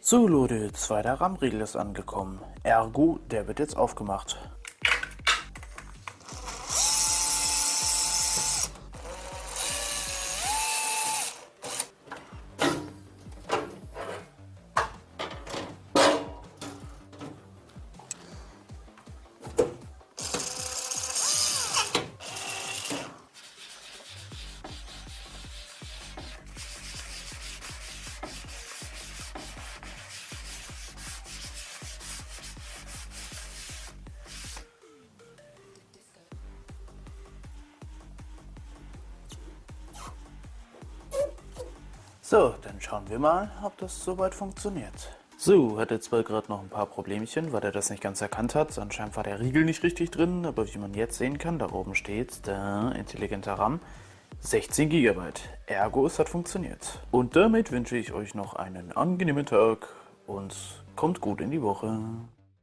So Leute, zweiter RAM-Riegel ist angekommen. Ergo, der wird jetzt aufgemacht. So, dann schauen wir mal, ob das soweit funktioniert. So, hatte zwar gerade noch ein paar Problemchen, weil er das nicht ganz erkannt hat. Anscheinend war der Riegel nicht richtig drin, aber wie man jetzt sehen kann, da oben steht, da, intelligenter RAM, 16 GB. Ergo, es hat funktioniert. Und damit wünsche ich euch noch einen angenehmen Tag und kommt gut in die Woche.